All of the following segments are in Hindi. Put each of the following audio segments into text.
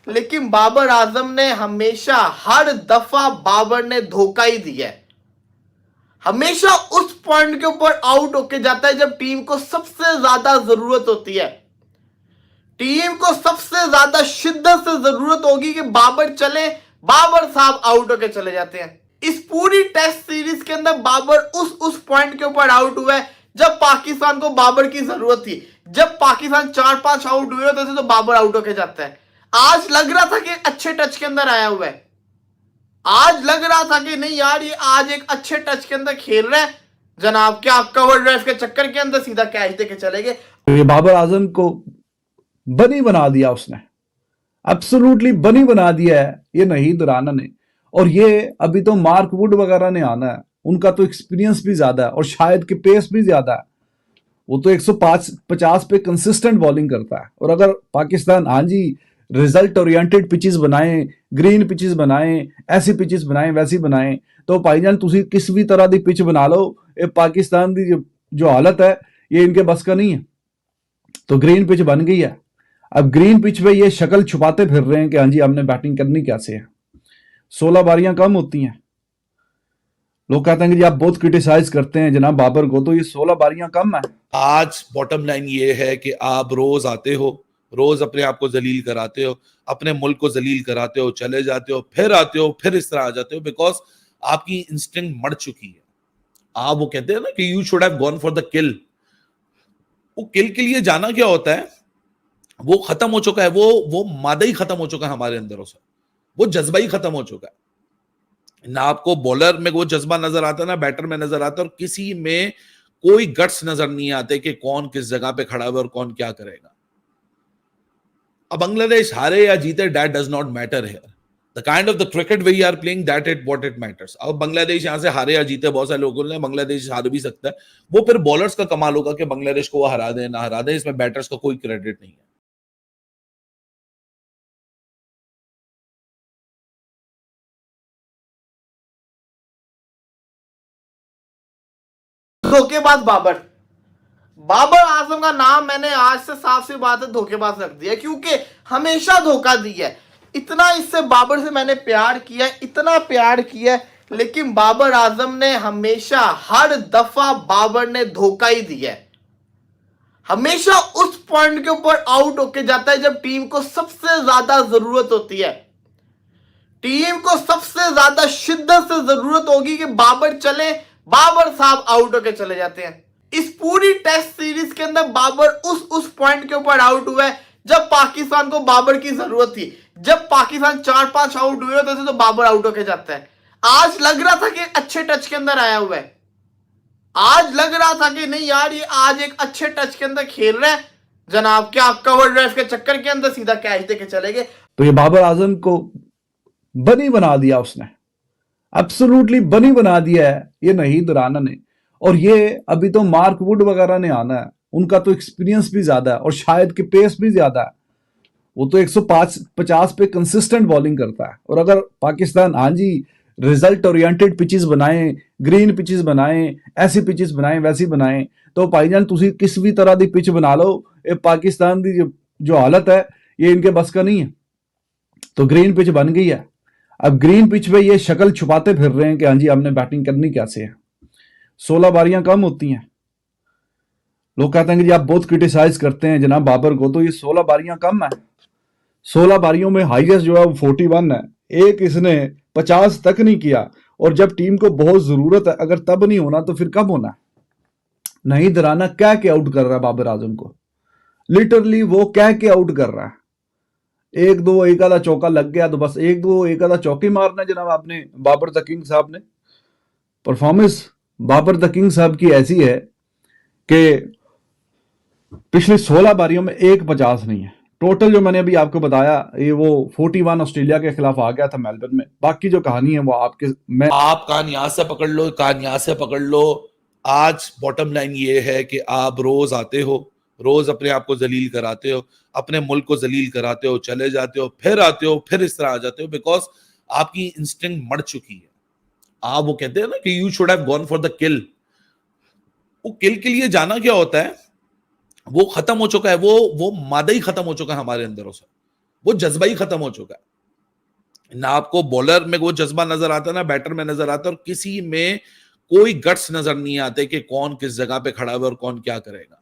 लेकिन बाबर आजम ने हमेशा हर दफा बाबर ने धोखा ही दिया है। हमेशा उस पॉइंट के ऊपर आउट होके जाता है जब टीम को सबसे ज्यादा जरूरत होती है। टीम को सबसे ज्यादा शिद्दत से जरूरत होगी कि बाबर चले, बाबर साहब आउट होके चले जाते हैं। इस पूरी टेस्ट सीरीज के अंदर बाबर उस पॉइंट के ऊपर आउट हुआ है जब पाकिस्तान को बाबर की जरूरत थी। जब पाकिस्तान 4-5 आउट हुए होते थे तो बाबर आउट होके जाता है। आज लग रहा था कि अच्छे टच के अंदर आया हुआ है। आज लग रहा था कि नहीं यार, ये आज एक अच्छे टच के अंदर खेल रहा है जनाब। क्या कवर ड्राइव के चक्कर के अंदर सीधा कैच देके चले गए। ये बाबर आजम को बनी बना दिया उसने, एब्सोल्युटली बनी बना दिया है ये नहीद राना ने। और ये अभी तो मार्क वुड वगैरह ने आना है, उनका तो एक्सपीरियंस भी ज्यादा है और शायद कि पेस भी ज्यादा है। वो तो 150 पे कंसिस्टेंट बॉलिंग करता है। और अगर पाकिस्तान हाँ जी रिजल्ट ओरिएंटेड पिचेस बनाएं, ग्रीन पिचेस बनाएं, ऐसी पिचेस बनाएं, वैसी बनाएं, तो भाईजान तुसी किस भी तरह की पिच बना लो, ये पाकिस्तान की जो हालत है ये इनके बस का नहीं है। तो ग्रीन पिच बन गई है। अब ग्रीन पिच पे ये शक्ल छुपाते फिर रहे हैं कि हाँ जी हमने बैटिंग करनी कैसे है। 16 बारियां कम होती हैं। लोग कहते हैं कि जी आप बहुत क्रिटिसाइज करते हैं जनाब बाबर को, तो ये 16 बारियां कम है। आज बॉटम लाइन ये है कि आप रोज आते हो, रोज अपने आप को जलील कराते हो, अपने मुल्क को जलील कराते हो, चले जाते हो, फिर आते हो, फिर इस तरह आ जाते हो, बिकॉज आपकी इंस्टिंक्ट मर चुकी है। आप वो कहते हैं ना कि you should have gone for the किल। वो किल के लिए जाना क्या होता है, वो खत्म हो चुका है। वो मादा ही खत्म हो चुका है हमारे अंदर से, वो जज्बा ही खत्म हो चुका है। ना आपको बॉलर में वो जज्बा नजर आता, ना बैटर में नजर आता, और किसी में कोई गट्स नजर नहीं आते कि कौन किस जगह पे खड़ा हुआ और कौन क्या करेगा। अब बांग्लादेश हारे या जीते, that does not matter here. The kind of the cricket we are playing, that it what it matters. अब बांग्लादेश यहां से हारे या जीते, बहुत सारे लोगों ने बांग्लादेश हार भी सकता है, वो फिर बॉलर्स का कमाल होगा कि बांग्लादेश को वो हरा दे ना हरा दे, इसमें बैटर्स का कोई क्रेडिट नहीं है। धोखेबाज बाबर, बाबर आजम का नाम मैंने आज से साफ सी बात है धोखेबाज रख दिया, क्योंकि हमेशा धोखा दिया है। इतना इससे बाबर से मैंने प्यार किया है, इतना प्यार किया है, लेकिन बाबर आजम ने हमेशा हर दफा बाबर ने धोखा ही दिया है। हमेशा उस पॉइंट के ऊपर आउट होके जाता है जब टीम को सबसे ज्यादा जरूरत होती है। टीम को सबसे ज्यादा शिद्दत से जरूरत होगी कि बाबर चले, बाबर साहब आउट होके चले जाते हैं। इस पूरी टेस्ट सीरीज के अंदर बाबर उस पॉइंट के ऊपर आउट हुआ है जब पाकिस्तान को बाबर की जरूरत थी। जब पाकिस्तान 4-5 आउट हुए होते थे तो बाबर आउट होके जाता है। आज लग रहा था कि अच्छे टच के अंदर आया हुआ है। आज लग रहा था कि नहीं यार, ये आज एक अच्छे टच के अंदर खेल रहा है जनाब। क्या कवर ड्राइव के चक्कर के अंदर सीधा कैच देके चले गए। तो ये बाबर आजम को बनी बना दिया उसने, एब्सोल्युटली बनी बना दिया है ये नहीद राना ने। और ये अभी तो मार्क वुड वगैरह ने आना है, उनका तो एक्सपीरियंस भी ज्यादा है और शायद कि पेस भी ज्यादा है। वो तो 150 पे कंसिस्टेंट बॉलिंग करता है। और अगर पाकिस्तान हाँ जी रिजल्ट ओरिएंटेड पिचेस बनाएं, ग्रीन पिचेस बनाएं, ऐसी पिचेस बनाएं, वैसी बनाएं, तो भाईजान तुसी किस भी तरह की पिच बना लो, ये पाकिस्तान की जो हालत है ये इनके बस का नहीं है। तो ग्रीन पिच बन गई है। अब ग्रीन पिच पे ये शक्ल छुपाते फिर रहे हैं कि हाँ जी हमने बैटिंग करनी कैसे है। 16 बारियां कम होती हैं। लोग कहते हैं कि जी आप बहुत क्रिटिसाइज करते हैं जनाब बाबर को, तो ये 16 बारियां कम है। 16 बारियों में हाईएस्ट जो है वो 41 है। एक इसने 50 तक नहीं किया। और जब टीम को बहुत जरूरत है, अगर तब नहीं होना तो फिर कब होना। नहीद राना कह के आउट कर रहा है बाबर आजम को, लिटरली वो कह के आउट कर रहा है। एक आधा चौका लग गया तो बस एक आधा चौके मारना है जनाब आपने। बाबर द किंग साहब ने परफॉर्मेंस बाबर द किंग साहब की ऐसी है कि पिछली 16 बारियों में एक 50 नहीं है। टोटल जो मैंने अभी आपको बताया ये वो 41 ऑस्ट्रेलिया के खिलाफ आ गया था मेलबर्न में। बाकी जो कहानी है वो आप कान यहां से पकड़ लो, कान यहां से पकड़ लो। आज बॉटम लाइन ये है कि आप रोज आते हो, रोज अपने आप को जलील कराते हो, अपने मुल्क को जलील कराते हो, चले जाते हो, फिर आते हो, फिर इस तरह आ जाते हो, बिकॉज आपकी इंस्टिंक्ट मर चुकी है। आप वो कहते हैं ना कि you should have gone for the किल। वो किल के लिए जाना क्या होता है, वो खत्म हो चुका है। वो मादा ही खत्म हो चुका है हमारे अंदर से, वो जज्बा ही खत्म हो चुका है। ना आपको बॉलर में वो जज्बा नजर आता, ना बैटर में नजर आता, और किसी में कोई गट्स नजर नहीं आते कि कौन किस जगह पे खड़ा हुआ और कौन क्या करेगा।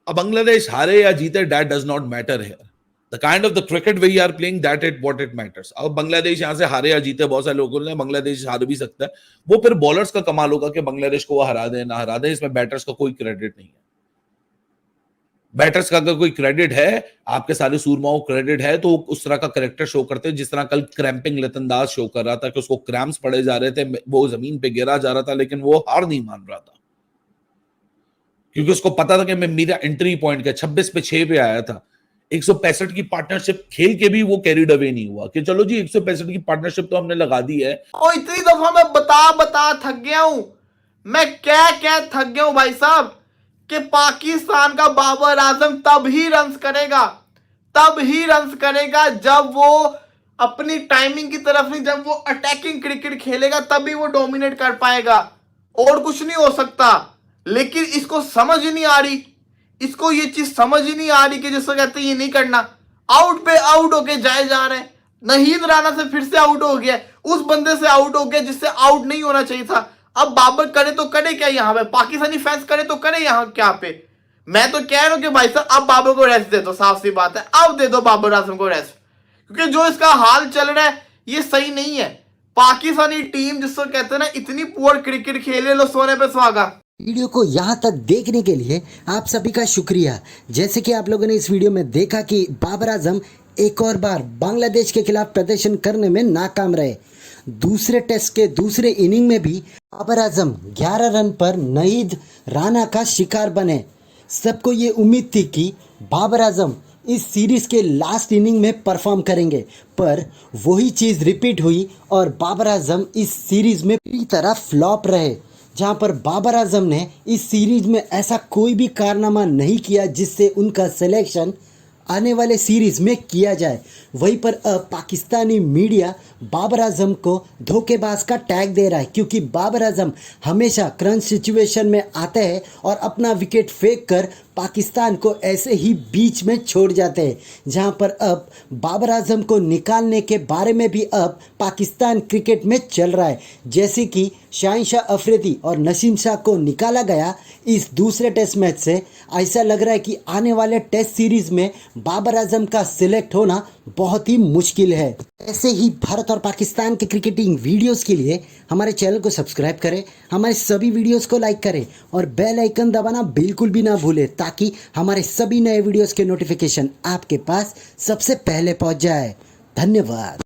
अब बांग्लादेश हारे या जीते, that does not matter here. The kind of the cricket we are playing, that it what it matters. अब बांग्लादेश यहां से हारे या जीते, बहुत सारे लोगों ने बांग्लादेश हार भी सकता है, वो फिर बॉलर्स का कमाल होगा कि बांग्लादेश को वो हरा दे ना हरा दे, इसमें बैटर्स का कोई क्रेडिट नहीं है। बैटर्स का अगर कोई क्रेडिट है, आपके सारे सूरमाओं क्रेडिट है, तो उस तरह का करेक्टर शो करते हैं जिस तरह कल क्रैम्पिंग लतनदाज शो कर रहा था कि उसको क्रैम्प्स पड़े जा रहे थे, वो जमीन पे गिरा जा रहा था, लेकिन वो हार नहीं मान रहा था क्योंकि उसको पता था कि मैं मेरा एंट्री पॉइंट का 26 पे 6 पे आया था। 165 की पार्टनरशिप खेल के भी वो कैरिड अवे नहीं हुआ कि चलो जी 165 की पार्टनरशिप तो हमने लगा दी है। और इतनी दफा मैं बता थक गया हूं, मैं क्या थक गया हूं भाई साहब, कि पाकिस्तान का बाबर आजम तब ही रन्स करेगा जब वो अपनी टाइमिंग की तरफ नहीं, जब वो अटैकिंग क्रिकेट खेलेगा तभी वो डोमिनेट कर पाएगा, और कुछ नहीं हो सकता। लेकिन इसको समझ ही नहीं आ रही, इसको ये चीज समझ ही नहीं आ रही कि जिसको कहते हैं ये नहीं करना। आउट पे आउट होके जाए जा रहे हैं। नहीद राणा से फिर से आउट हो गया, उस बंदे से आउट हो गया जिससे आउट नहीं होना चाहिए था। अब बाबर करे तो करे क्या यहाँ पे, पाकिस्तानी फैंस करे तो करे यहाँ क्या पे। मैं तो कह रहा हूं कि भाई साहब अब बाबर को रेस्ट दे दो, साफ सी बात है, अब दे दो बाबर आजम को रेस्ट, क्योंकि जो इसका हाल चल रहा है ये सही नहीं है। पाकिस्तानी टीम जिसको कहते हैं ना इतनी पुअर क्रिकेट खेले, लो सोने पे सुहागा। वीडियो को यहाँ तक देखने के लिए आप सभी का शुक्रिया। जैसे कि आप लोगों ने इस वीडियो में देखा कि बाबर आजम एक और बार बांग्लादेश के खिलाफ प्रदर्शन करने में नाकाम रहे। दूसरे टेस्ट के दूसरे इनिंग में भी बाबर आजम 11 रन पर नहीद राणा का शिकार बने। सबको ये उम्मीद थी कि बाबर आजम इस सीरीज के लास्ट इनिंग में परफॉर्म करेंगे, पर वही चीज़ रिपीट हुई और बाबर आजम इस सीरीज में पूरी तरह फ्लॉप रहे। जहां पर बाबर आजम ने इस सीरीज में ऐसा कोई भी कारनामा नहीं किया जिससे उनका सिलेक्शन आने वाले सीरीज में किया जाए। वहीं पर अब पाकिस्तानी मीडिया बाबर आजम को धोखेबाज का टैग दे रहा है, क्योंकि बाबर आजम हमेशा क्रंच सिचुएशन में आते हैं और अपना विकेट फेंक कर पाकिस्तान को ऐसे ही बीच में छोड़ जाते हैं। जहां पर अब बाबर आजम को निकालने के बारे में भी अब पाकिस्तान क्रिकेट में चल रहा है। जैसे कि शाहीन शाह अफरीदी और नसीम शाह को निकाला गया इस दूसरे टेस्ट मैच से, ऐसा लग रहा है कि आने वाले टेस्ट सीरीज में बाबर आजम का सिलेक्ट होना बहुत ही मुश्किल है। ऐसे ही भारत और पाकिस्तान के क्रिकेटिंग वीडियोस के लिए हमारे चैनल को सब्सक्राइब करें, हमारे सभी वीडियोस को लाइक करें और बेल आइकन दबाना बिल्कुल भी ना भूलें, ताकि हमारे सभी नए वीडियोस के नोटिफिकेशन आपके पास सबसे पहले पहुंच जाए। धन्यवाद।